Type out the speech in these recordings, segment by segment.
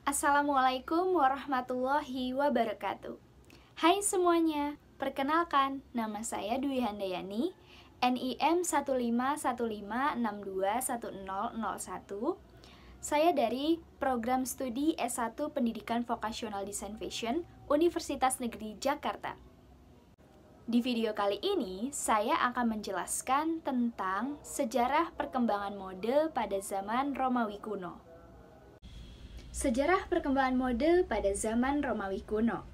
Assalamualaikum warahmatullahi wabarakatuh. Hai semuanya, perkenalkan nama saya Dwi Handayani, NIM 15156210001. Saya dari Program Studi S1 Pendidikan Vokasional Desain Fashion, Universitas Negeri Jakarta. Di video kali ini, saya akan menjelaskan tentang sejarah perkembangan mode pada zaman Romawi kuno. Sejarah perkembangan mode pada zaman Romawi kuno.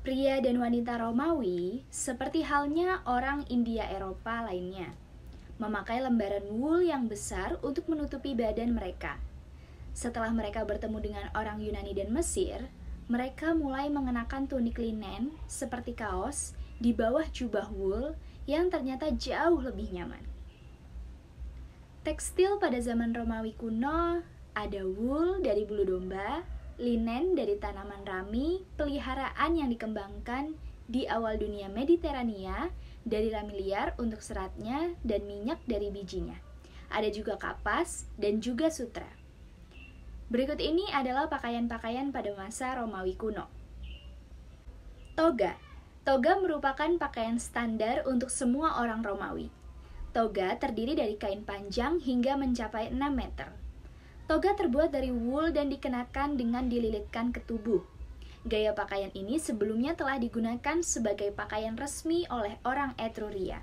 Pria dan wanita Romawi, seperti halnya orang India Eropa lainnya, memakai lembaran wool yang besar untuk menutupi badan mereka. Setelah mereka bertemu dengan orang Yunani dan Mesir, mereka mulai mengenakan tunik linen seperti kaos di bawah jubah wool yang ternyata jauh lebih nyaman. Tekstil pada zaman Romawi kuno ada wool dari bulu domba, linen dari tanaman rami, peliharaan yang dikembangkan di awal dunia Mediterania dari rami liar untuk seratnya dan minyak dari bijinya. Ada juga kapas dan juga sutra. Berikut ini adalah pakaian-pakaian pada masa Romawi kuno. Toga. Toga merupakan pakaian standar untuk semua orang Romawi. Toga terdiri dari kain panjang hingga mencapai 6 meter. Toga terbuat dari wool dan dikenakan dengan dililitkan ke tubuh. Gaya pakaian ini sebelumnya telah digunakan sebagai pakaian resmi oleh orang Etruria.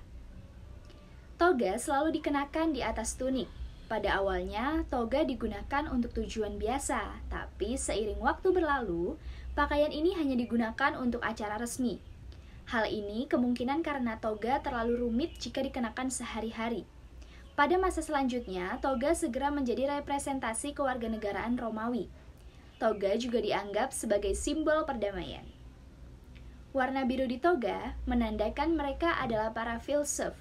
Toga selalu dikenakan di atas tunik. Pada awalnya, toga digunakan untuk tujuan biasa, tapi seiring waktu berlalu, pakaian ini hanya digunakan untuk acara resmi. Hal ini kemungkinan karena toga terlalu rumit jika dikenakan sehari-hari. Pada masa selanjutnya, toga segera menjadi representasi kewarganegaraan Romawi. Toga juga dianggap sebagai simbol perdamaian. Warna biru di toga menandakan mereka adalah para filsuf.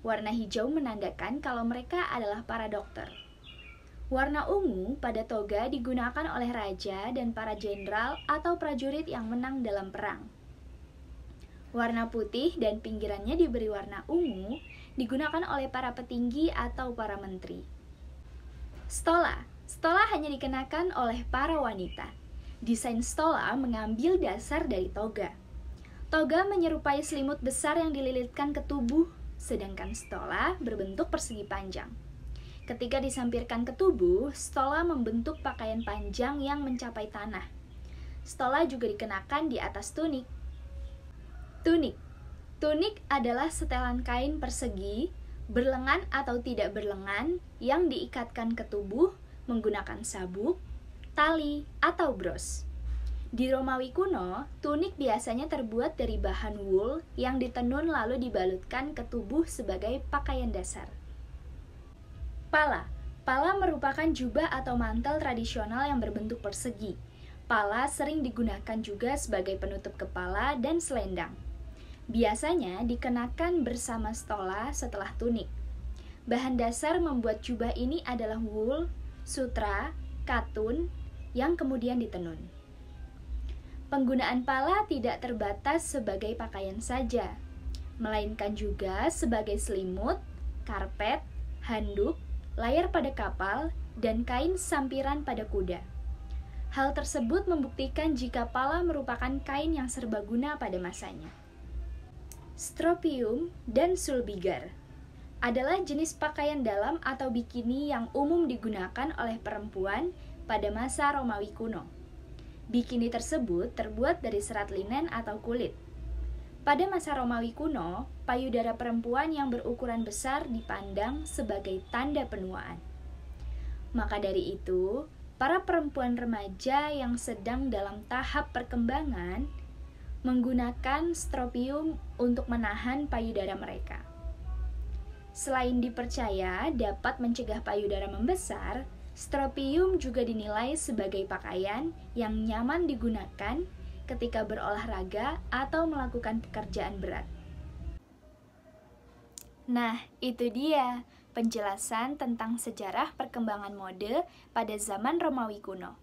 Warna hijau menandakan kalau mereka adalah para dokter. Warna ungu pada toga digunakan oleh raja dan para jenderal atau prajurit yang menang dalam perang. Warna putih dan pinggirannya diberi warna ungu digunakan oleh para petinggi atau para menteri. Stola. Stola hanya dikenakan oleh para wanita. Desain stola mengambil dasar dari toga. Toga menyerupai selimut besar yang dililitkan ke tubuh, sedangkan stola berbentuk persegi panjang. Ketika disampirkan ke tubuh, stola membentuk pakaian panjang yang mencapai tanah. Stola juga dikenakan di atas tunik. Tunik. Tunik adalah setelan kain persegi, berlengan atau tidak berlengan, yang diikatkan ke tubuh menggunakan sabuk, tali, atau bros. Di Romawi kuno, tunik biasanya terbuat dari bahan wool yang ditenun lalu dibalutkan ke tubuh sebagai pakaian dasar. Pala. Pala merupakan jubah atau mantel tradisional yang berbentuk persegi. Pala sering digunakan juga sebagai penutup kepala dan selendang. Biasanya dikenakan bersama stola setelah tunik. Bahan dasar membuat jubah ini adalah wool, sutra, katun, yang kemudian ditenun. Penggunaan pala tidak terbatas sebagai pakaian saja, melainkan juga sebagai selimut, karpet, handuk, layar pada kapal, dan kain sampiran pada kuda. Hal tersebut membuktikan jika pala merupakan kain yang serbaguna pada masanya. Stropium dan sulbigar adalah jenis pakaian dalam atau bikini yang umum digunakan oleh perempuan pada masa Romawi kuno. Bikini tersebut terbuat dari serat linen atau kulit. Pada masa Romawi kuno, payudara perempuan yang berukuran besar dipandang sebagai tanda penuaan. Maka dari itu, para perempuan remaja yang sedang dalam tahap perkembangan menggunakan stropium untuk menahan payudara mereka. Selain dipercaya dapat mencegah payudara membesar, stropium juga dinilai sebagai pakaian yang nyaman digunakan ketika berolahraga atau melakukan pekerjaan berat. Nah, itu dia penjelasan tentang sejarah perkembangan mode pada zaman Romawi kuno.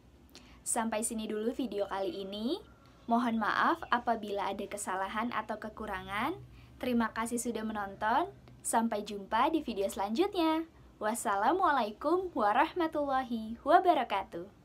Sampai sini dulu video kali ini. Mohon maaf apabila ada kesalahan atau kekurangan. Terima kasih sudah menonton. Sampai jumpa di video selanjutnya. Wassalamualaikum warahmatullahi wabarakatuh.